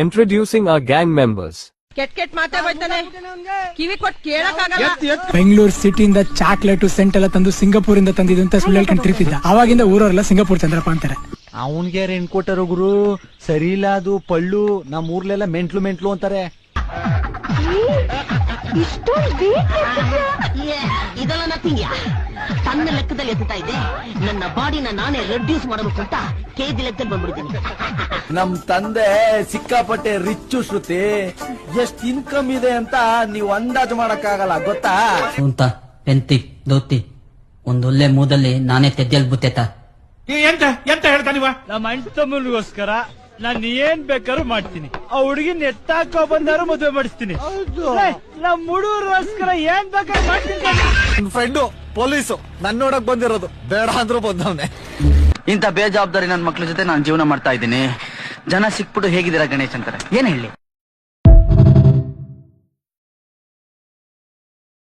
Introducing our gang members. ಕೆಟ್ ಮಾತಾಡ್ತಾನೆ ಕಿವಿ ಕೊಟ್ಟು ಕೇಳಕ್ಕಾಗಲ್ಲ. ಬೆಂಗಳೂರು ಸಿಟಿಯಿಂದ ಚಾಕ್ಲೇಟ್ ಸೆಂಟ್ ಎಲ್ಲ ತಂದು ಸಿಂಗಾಪುರ್ ಇಂದ ತಂದಿದ್ದು ಅಂತ ಸುಳ್ಳು ಹೇಳ್ಕೊಂಡು ತಿರ್ತಿದ್ದ. ಅವಾಗಿಂದ ಊರವರೆಲ್ಲ ಸಿಂಗಾಪುರ್ ಚಂದ್ರಪ್ಪ ಅಂತಾರೆ. ಅವನ್ಗೆ ಹೆಣ್ ಕೊಟ್ಟರು ಗುರು, ಸರಿ ಇಲ್ಲ ಅದು ಪಳ್ಳು. ನಮ್ಮ ಊರ್ಲೆಲ್ಲ ಮೆಂಟ್ಲು ಅಂತಾರೆ. ಇದೆಲ್ಲ ನಥಿಂಗ್. ತನ್ನ ಲೆಕ್ಕದಲ್ಲಿ ಎತ್ತಾ ಇದೆ. ನನ್ನ ಬಾಡಿನ ನಾನೇ ರೆಡ್ಯೂಸ್ ಮಾಡಬೇಕು ಅಂತ ಕೆಜಿ ಲೆಕ್ಕದಲ್ಲಿ ಬಂದ್ಬಿಡ್ತೀನಿ. ನಮ್ ತಂದೆ ಸಿಕ್ಕಾಪಟ್ಟೆ ರಿಚ್ಚು ಶ್ರುತಿ. ಎಷ್ಟ್ ಇನ್ಕಮ್ ಇದೆ ಅಂತ ನೀವು ಅಂದಾಜು ಮಾಡಕ್ಕಾಗಲ್ಲ ಗೊತ್ತಾ. ಅಂತ ಪೆಂತಿ ದೋತಿ ಒಂದೊಳ್ಳೆ ಮೂದಲ್ಲಿ ನಾನೇ ತೆದ್ದೆಲ್ ಬುತ್ತೆತ. ಎಂತ ಹೇಳ್ತಾನಿವ? ನಮ್ಮ ಅಣ್ಣ ತಮ್ಮನಿಗೋಸ್ಕರ ನಾನು ಏನ್ ಬೇಕಾದ್ರೂ ಮಾಡ್ತೀನಿ. ಆ ಹುಡುಗಿನ ಎತ್ತಾಕೋ ಬಂದಾರು ಮದುವೆ ಮಾಡಿಸ್ತೀನಿ. ನಮ್ ಹುಡುಗರಿಗೋಸ್ಕರ ಏನ್ ಬೇಕಾದ್ರೂ ಮಾಡ್ತೀನಿ. ಫ್ರೆಂಡು ಪೊಲೀಸು ನನ್ ನೋಡಕ್ ಬಂದಿರೋದು, ಬೇಡ ಅಂದ್ರೂ ಬಂದವನೆ. ಇಂಥ ಬೇಜವಾಬ್ದಾರಿ ನನ್ನ ಮಕ್ಳ ಜೊತೆ ನಾನು ಜೀವನ ಮಾಡ್ತಾ ಇದ್ದೀನಿ. ಜನ ಸಿಕ್ಬಿಟ್ಟು ಹೇಗಿದ್ದೀರಾ ಗಣೇಶ್ ಅಂತಾರೆ. ಏನ್ ಹೇಳಿ?